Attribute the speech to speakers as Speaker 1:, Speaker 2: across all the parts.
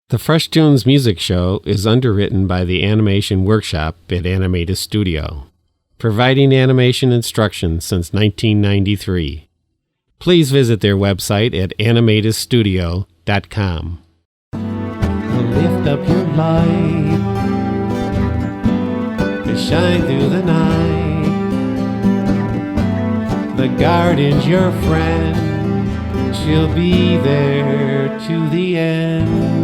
Speaker 1: The Fresh Toones Music Show is underwritten by the Animation Workshop at Animated Studio, providing animation instruction since 1993. Please visit their website at animatedstudio.com. Lift up your light to shine through the night. The garden's your friend, she'll be there to the end.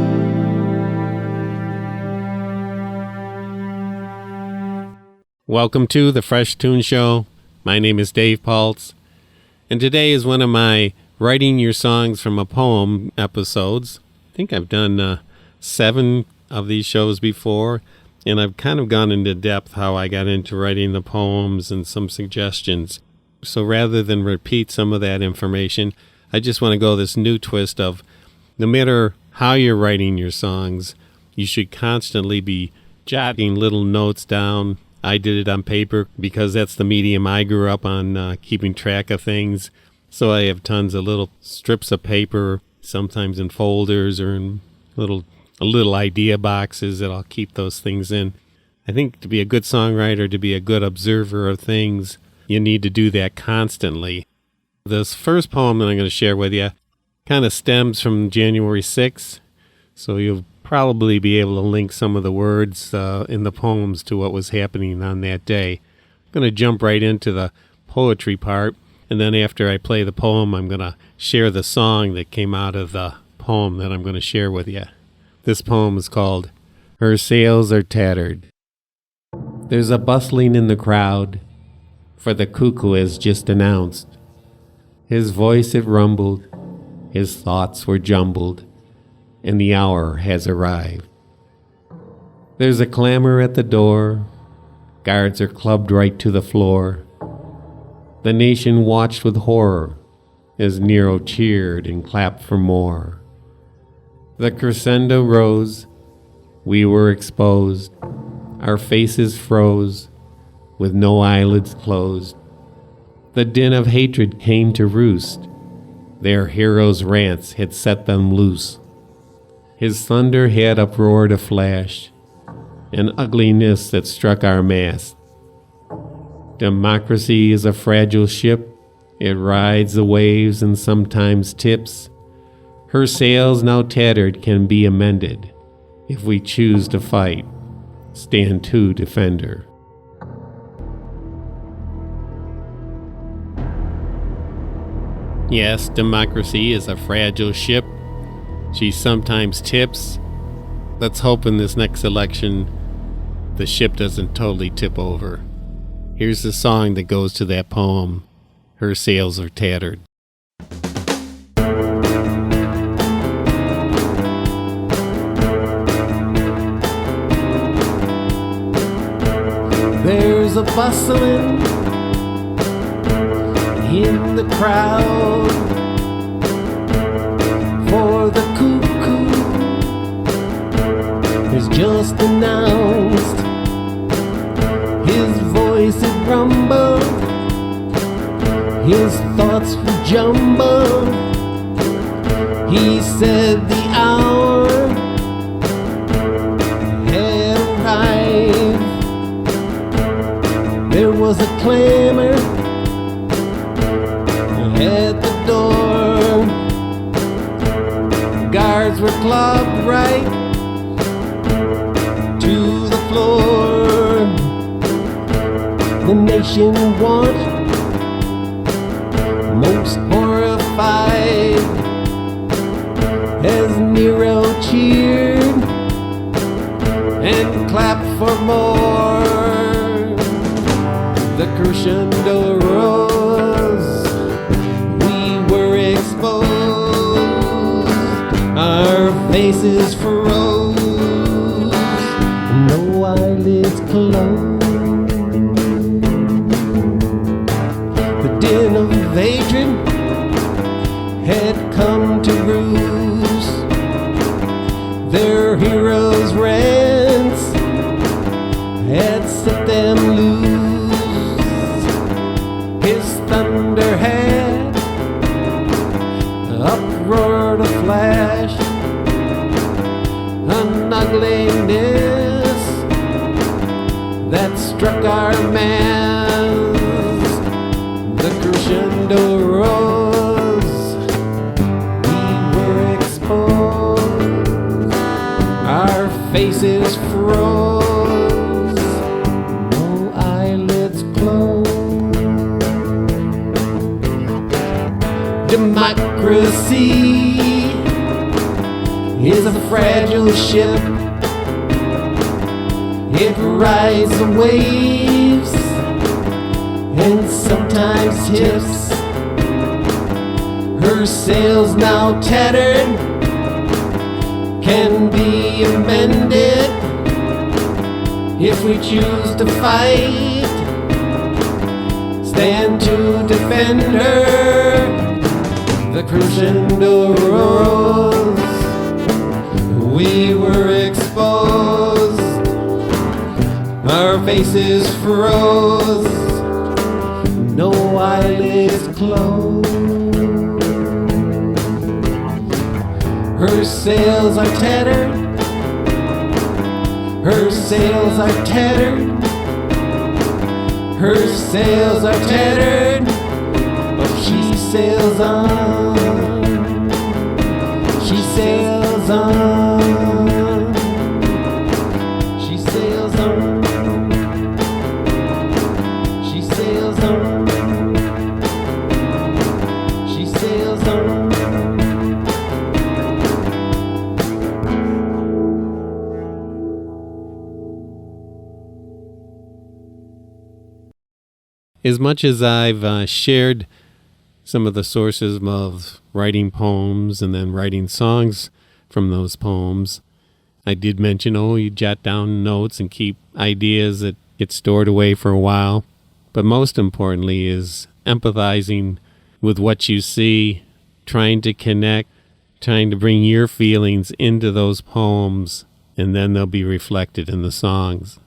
Speaker 1: Welcome to the Fresh Toones Show. My name is Dave Paltz, and today is one of my Writing Your Songs from a Poem episodes. I think I've done 7 of these shows before, and I've kind of gone into depth how I got into writing the poems and some suggestions. So rather than repeat some of that information, I just want to go this new twist of no matter how you're writing your songs, you should constantly be jotting little notes down. I did it on paper because that's the medium I grew up on, keeping track of things. So I have tons of little strips of paper, sometimes in folders or in little idea boxes that I'll keep those things in. I think to be a good songwriter, to be a good observer of things, you need to do that constantly. This first poem that I'm going to share with you kind of stems from January 6th, so you'll probably be able to link some of the words in the poems to what was happening on that day. I'm going to jump right into the poetry part, and then after I play the poem, I'm going to share the song that came out of the poem that I'm going to share with you. This poem is called Her Sails Are Tattered. There's a bustling in the crowd, for the cuckoo has just announced. His voice it rumbled, his thoughts were jumbled, and the hour has arrived. There's a clamor at the door, guards are clubbed right to the floor. The nation watched with horror as Nero cheered and clapped for more. The crescendo rose, we were exposed, our faces froze, with no eyelids closed. The din of hatred came to roost, their heroes' rants had set them loose. His thunder had uproared a flash, an ugliness that struck our mast. Democracy is a fragile ship, it rides the waves and sometimes tips. Her sails now tattered can be amended. If we choose to fight, stand to defend her. Yes, democracy is a fragile ship. She sometimes tips. Let's hope in this next election the ship doesn't totally tip over. Here's the song that goes to that poem, Her Sails Are Tattered. There's a bustling in the crowd, for the cuckoo is just announced. His voice it rumbled, his thoughts were jumbled. He said the hour had arrived. There was a clamor at the door, guards were clubbed right to the floor. The nation watched, most horrified, as Nero cheered and clapped for more. The crescendo rose, we were exposed, our faces froze, no eyelids closed. The din of hatred had come to roost, their heroes' rants had set them loose. His thunder had uproared a flash, ugliness that struck our mass. The crescendo rose, we were exposed, our faces froze, no eyelids closed. Democracy is a fragile ship. It rides the waves and sometimes tips. Her sails now tattered can be amended if we choose to fight. Stand to defend her. The crescendo rose, we were exposed, our faces froze, no eyelids closed. Her sails are tattered, her sails are tattered, her sails are tattered, but she sails on, she sails on, she sails on, she sails on, she sails on. As much as I've shared some of the sources of writing poems and then writing songs from those poems, I did mention, you jot down notes and keep ideas that get stored away for a while. But most importantly is empathizing with what you see, trying to connect, trying to bring your feelings into those poems, and then they'll be reflected in the songs.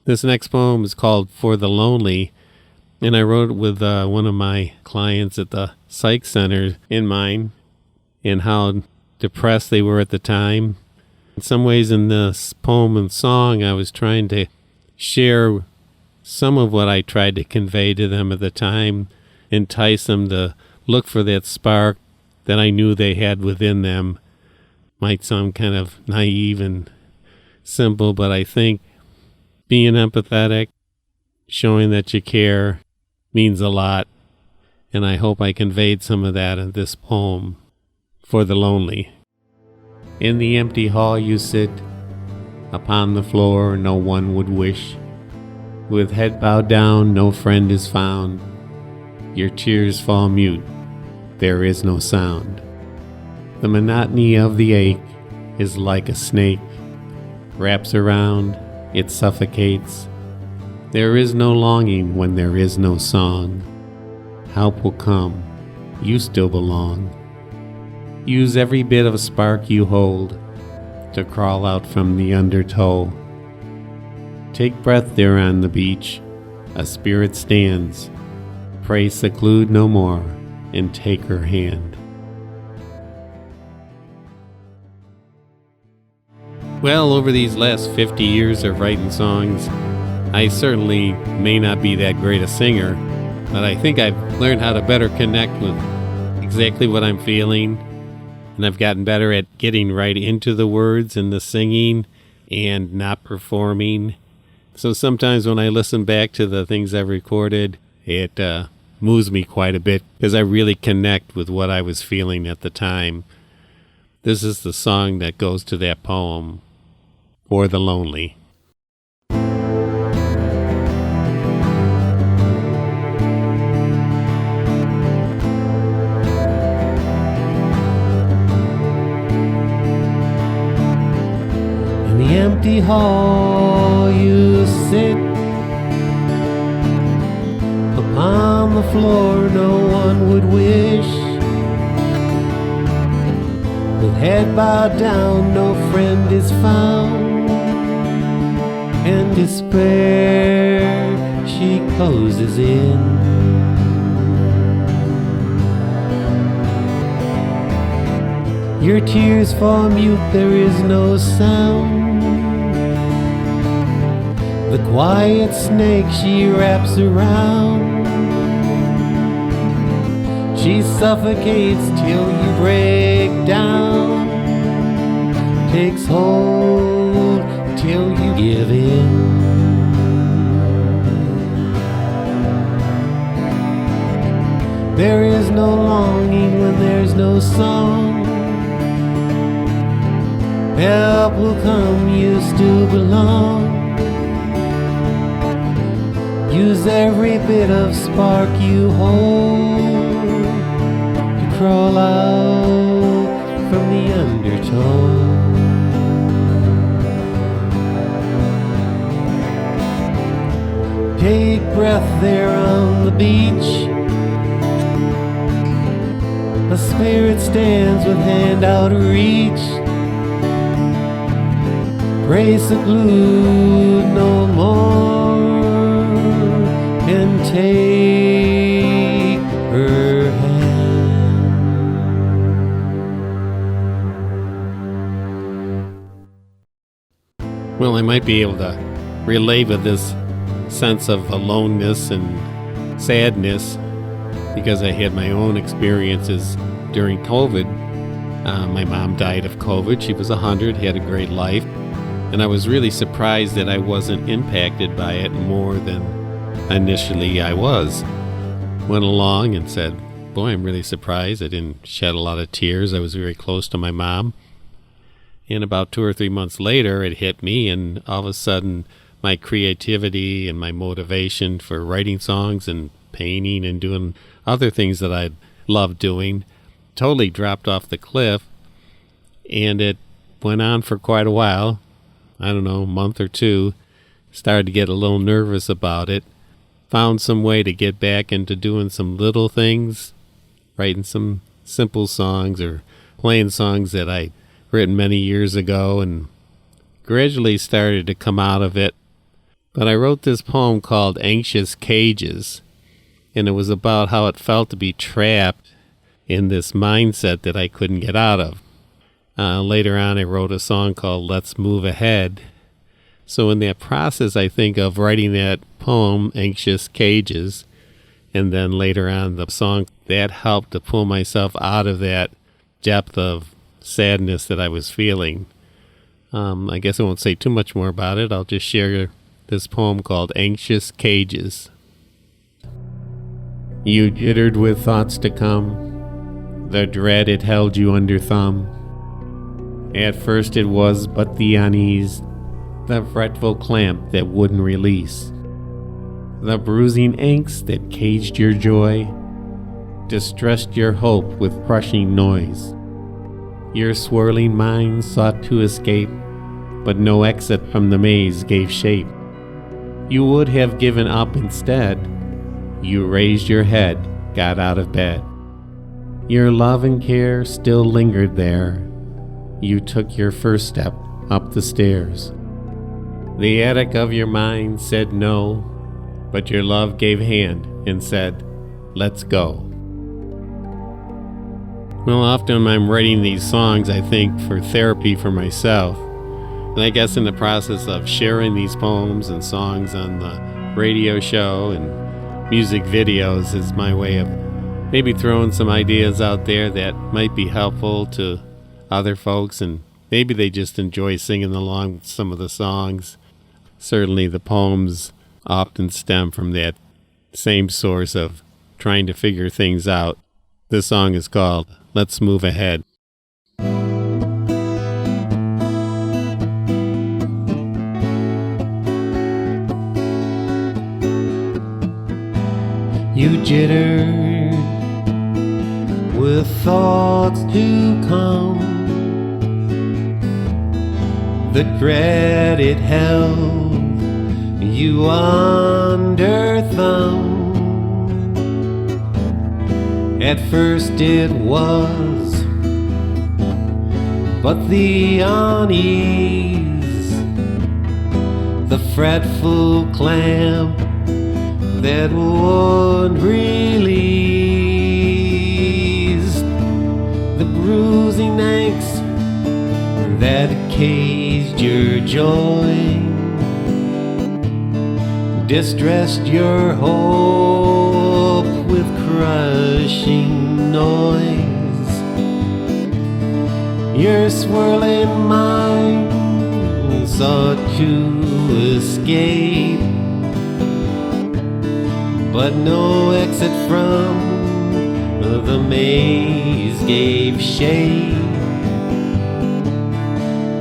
Speaker 1: This next poem is called For the Lonely, and I wrote it with one of my clients at the psych center in mind, and how depressed they were at the time. In some ways in this poem and song, I was trying to share some of what I tried to convey to them at the time, entice them to look for that spark that I knew they had within them. Might sound kind of naive and simple, but I think being empathetic, showing that you care, means a lot, and I hope I conveyed some of that in this poem, For the Lonely. In the empty hall you sit, upon the floor no one would wish. With head bowed down no friend is found, your tears fall mute, there is no sound. The monotony of the ache is like a snake, wraps around, it suffocates. There is no longing when there is no song. Help will come, you still belong. Use every bit of spark you hold to crawl out from the undertow. Take breath there on the beach, a spirit stands. Pray seclude no more and take her hand. Well, over these last 50 years of writing songs, I certainly may not be that great a singer, but I think I've learned how to better connect with exactly what I'm feeling, and I've gotten better at getting right into the words and the singing and not performing. So sometimes when I listen back to the things I've recorded, it moves me quite a bit because I really connect with what I was feeling at the time. This is the song that goes to that poem, For the Lonely. In the empty hall you sit, upon the floor no one would wish. With head bowed down no friend is found, and despair she closes in. Your tears fall mute, there is no sound. The quiet snake she wraps around. She suffocates till you break down. Takes hold till you give in. There is no longing when there's no song. Help will come, you still belong. Use every bit of spark you hold to crawl out from the undertow. Take breath there on the beach. A spirit stands with hand out of reach. Pray seclude no more, and take her hand. Well, I might be able to relate with this sense of aloneness and sadness because I had my own experiences during COVID. My mom died of COVID. She was 100, had a great life. And I was really surprised that I wasn't impacted by it more than initially I was. Went along and said, boy, I'm really surprised. I didn't shed a lot of tears. I was very close to my mom. And about 2 or 3 months later, it hit me, and all of a sudden, my creativity and my motivation for writing songs and painting and doing other things that I loved doing totally dropped off the cliff. And it went on for quite a while. I don't know, a month or two. Started to get a little nervous about it. Found some way to get back into doing some little things, writing some simple songs or playing songs that I'd written many years ago, and gradually started to come out of it. But I wrote this poem called Anxious Cages, and it was about how it felt to be trapped in this mindset that I couldn't get out of. Later on, I wrote a song called Let's Move Ahead. So in that process, I think of writing that poem, Anxious Cages, and then later on the song, that helped to pull myself out of that depth of sadness that I was feeling. I guess I won't say too much more about it. I'll just share this poem called Anxious Cages. You jittered with thoughts to come. The dread it held you under thumb. At first it was but the unease, the fretful clamp that wouldn't release, the bruising angst that caged your joy, distressed your hope with crushing noise. Your swirling mind sought to escape, but no exit from the maze gave shape. You would have given up instead. You raised your head, got out of bed. Your love and care still lingered there. You took your first step up the stairs. The attic of your mind said no, but your love gave hand and said, let's go. Well, often when I'm writing these songs, I think for therapy for myself. And I guess in the process of sharing these poems and songs on the radio show and music videos is my way of maybe throwing some ideas out there that might be helpful to other folks, and maybe they just enjoy singing along with some of the songs. Certainly the poems often stem from that same source of trying to figure things out. This song is called Let's Move Ahead. You jittered with thoughts to come. The dread it held you under thumb. At first it was but the unease, the fretful clamp that would release, the bruising angst that caged your joy, distressed your hope with crushing noise. Your swirling mind sought to escape, but no exit from the maze gave shade.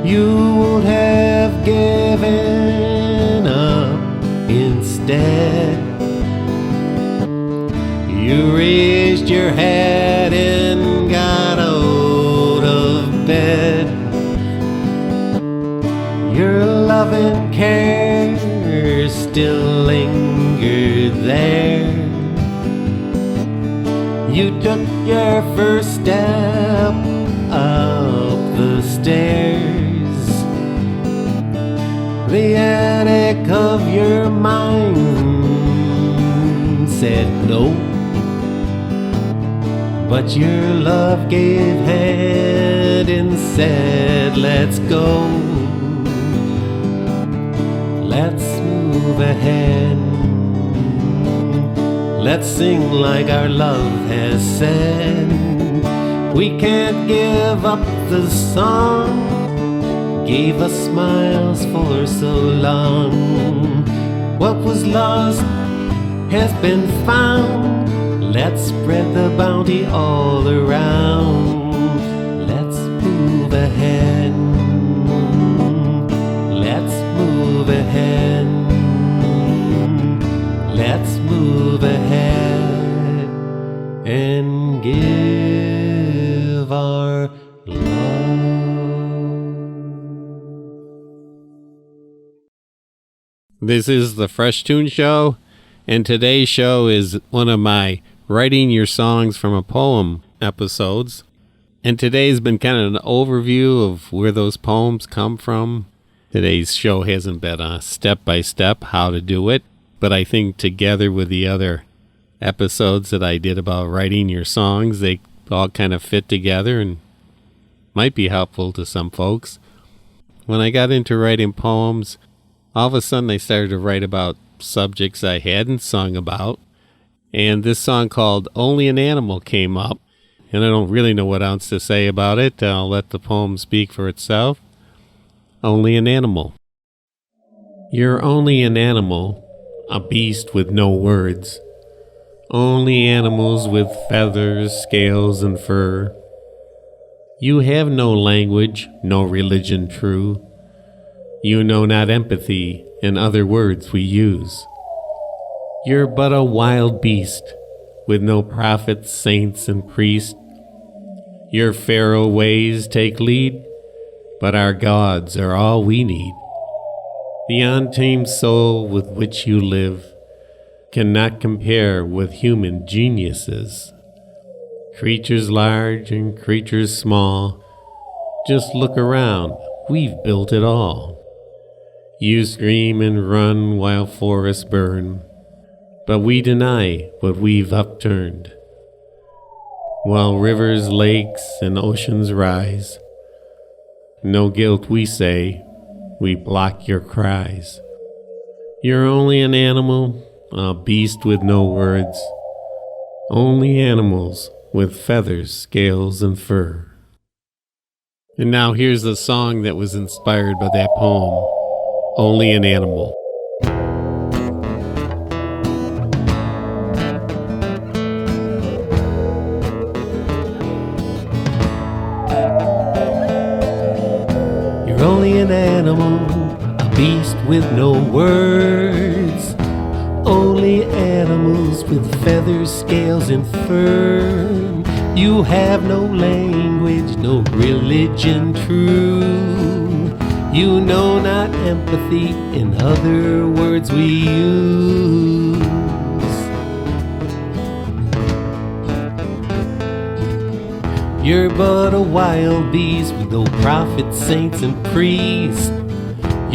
Speaker 1: You would have given up instead. You raised your head and got out of bed. Your loving care still lingered there. You took your first step up the stairs. The attic of your mind said no, but your love gave head and said, let's go. Let's move ahead. Let's sing like our love has said. We can't give up the song. Gave us smiles for so long. What was lost has been found. Let's spread the bounty all around. Let's move ahead. Let's move ahead. Let's move ahead and give our love. This is the Fresh Toones Show, and today's show is one of my Writing Your Songs from a Poem episodes. And today's been kind of an overview of where those poems come from. Today's show hasn't been a step-by-step how to do it, but I think together with the other episodes that I did about writing your songs, they all kind of fit together and might be helpful to some folks. When I got into writing poems, all of a sudden I started to write about subjects I hadn't sung about. And this song called Only an Animal came up, and I don't really know what else to say about it. I'll let the poem speak for itself. Only an animal. You're only an animal, a beast with no words. Only animals with feathers, scales, and fur. You have no language, no religion true. You know not empathy in other words we use. You're but a wild beast, with no prophets, saints, and priests. Your pharaoh ways take lead, but our gods are all we need. The untamed soul with which you live cannot compare with human geniuses. Creatures large and creatures small, just look around, we've built it all. You scream and run while forests burn, but we deny what we've upturned. While rivers, lakes, and oceans rise, no guilt we say, we block your cries. You're only an animal, a beast with no words. Only animals with feathers, scales, and fur. And now here's the song that was inspired by that poem, Only an Animal. You're only an animal, a beast with no words. Only animals with feathers, scales, and fur. You have no language, no religion true. You know not empathy, in other words we use. You're but a wild beast with no prophets, saints, and priests.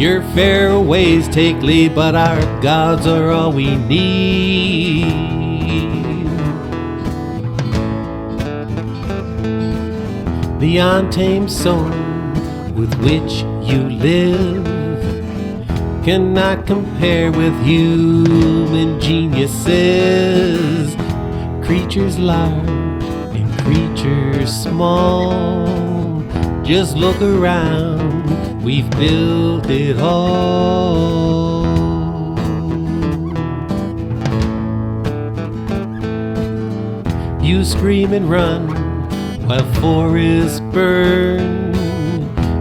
Speaker 1: Your fair ways take lead, but our gods are all we need. The untamed soul with which you live cannot compare with human geniuses. Creatures large and creatures small, just look around, we've built it all. You scream and run while forests burn,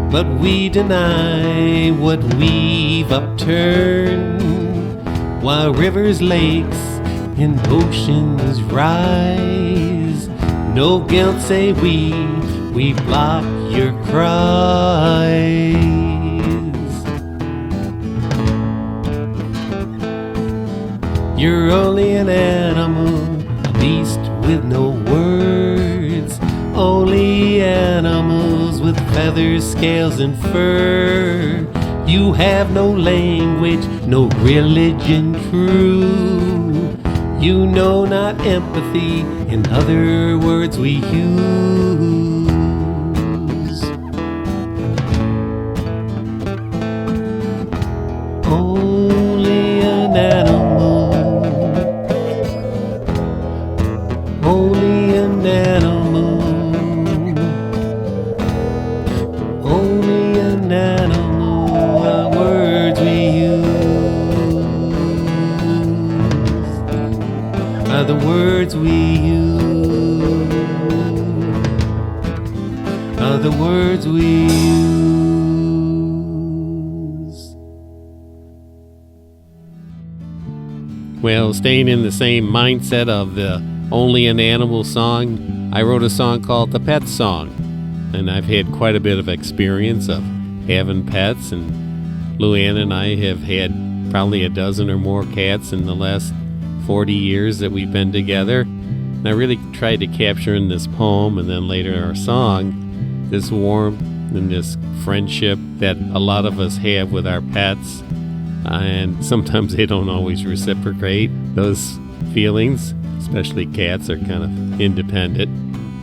Speaker 1: but we deny what we've upturned. While rivers, lakes, and oceans rise, no guilt say we block your cries. You're only an animal, a beast with no words. Only animals with feathers, scales, and fur. You have no language, no religion true. You know not empathy, in other words we use. Only an animal, only an animal, only an animal, are words we use, are the words we use, are the words we use. Well, staying in the same mindset of the Only an Animal song, I wrote a song called The Pet Song. And I've had quite a bit of experience of having pets, and Luann and I have had probably a dozen or more cats in the last 40 years that we've been together. And I really tried to capture in this poem and then later in our song this warmth and this friendship that a lot of us have with our pets. And sometimes they don't always reciprocate those feelings, especially cats are kind of independent.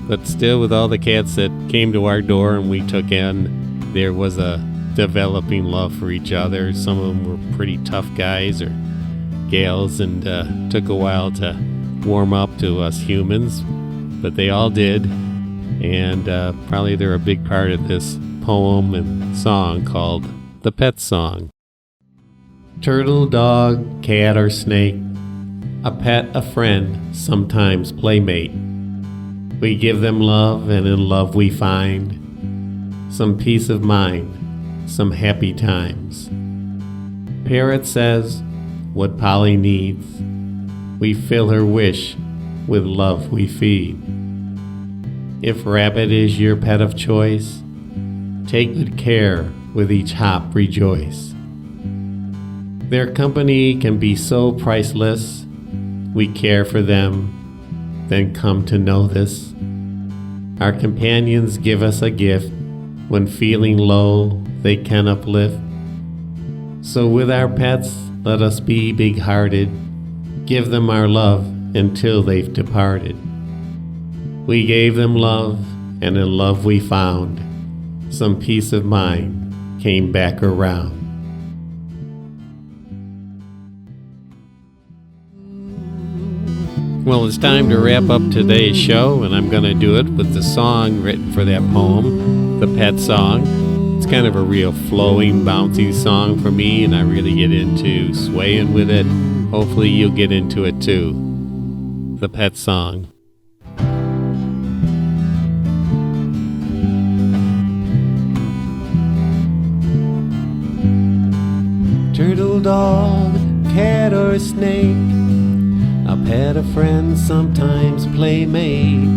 Speaker 1: But still, with all the cats that came to our door and we took in, there was a developing love for each other. Some of them were pretty tough guys or gals, and took a while to warm up to us humans, but they all did. And probably they're a big part of this poem and song called The Pet Song. Turtle, dog, cat, or snake, a pet, a friend, sometimes playmate. We give them love, and in love we find some peace of mind, some happy times. Parrot says what Polly needs. We fill her wish, with love we feed. If rabbit is your pet of choice, take good care, with each hop rejoice. Their company can be so priceless, we care for them, then come to know this. Our companions give us a gift, when feeling low, they can uplift. So with our pets, let us be big-hearted, give them our love until they've departed. We gave them love, and in love we found some peace of mind came back around. Well, it's time to wrap up today's show, and I'm going to do it with the song written for that poem, The Pet Song. It's kind of a real flowing, bouncy song for me, and I really get into swaying with it. Hopefully you'll get into it too. The Pet Song. Turtle, dog, cat, or snake, a pet, a friend, sometimes playmate.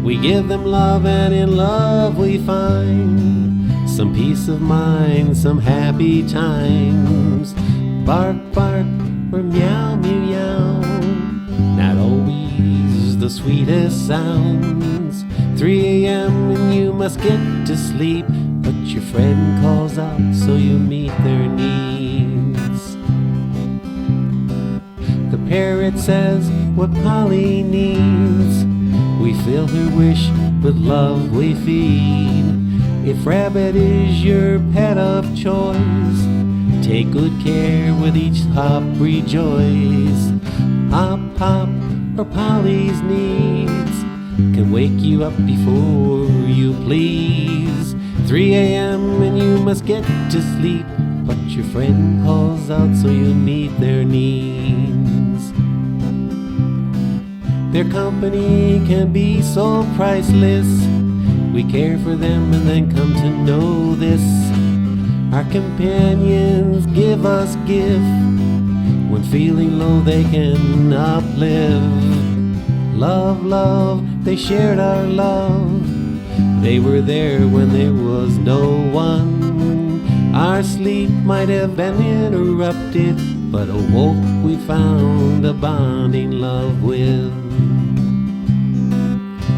Speaker 1: We give them love, and in love we find some peace of mind, some happy times. Bark, bark, or meow, meow, meow, not always the sweetest sounds. 3 a.m. and you must get to sleep, but your friend calls out, so you meet their needs. The parrot says what Polly needs. We fill her wish with love we feed. If rabbit is your pet of choice, take good care with each hop, rejoice. Hop, hop, or Polly's needs can wake you up before you please. 3 a.m. and you must get to sleep, but your friend calls out so you meet their needs. Their company can be so priceless. We care for them and then come to know this. Our companions give us gift. When feeling low they can uplift. Love, love, they shared our love. They were there when there was no one. Our sleep might have been interrupted, but awoke we found a bonding love with.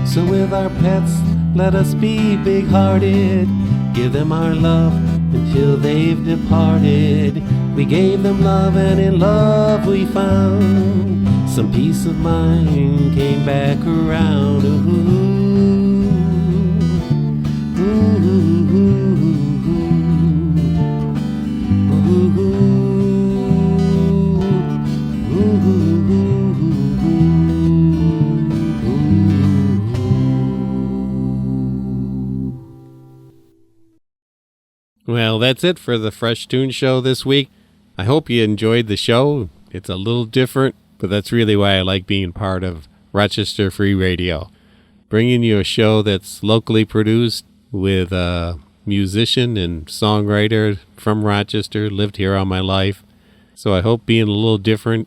Speaker 1: So with our pets, let us be big-hearted. Give them our love until they've departed. We gave them love and in love we found some peace of mind came back around. Ooh. Well, that's it for the Fresh Toones Show this week. I hope you enjoyed the show. It's a little different, but that's really why I like being part of Rochester Free Radio. Bringing you a show that's locally produced with a musician and songwriter from Rochester, lived here all my life. So I hope being a little different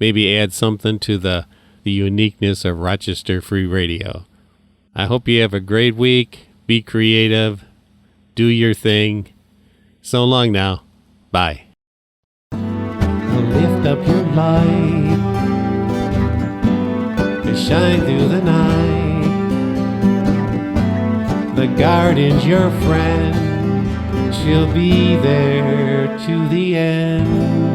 Speaker 1: maybe add something to the uniqueness of Rochester Free Radio. I hope you have a great week. Be creative. Do your thing. So long now. Bye. Lift up your light and shine through the night. The garden's your friend. She'll be there to the end.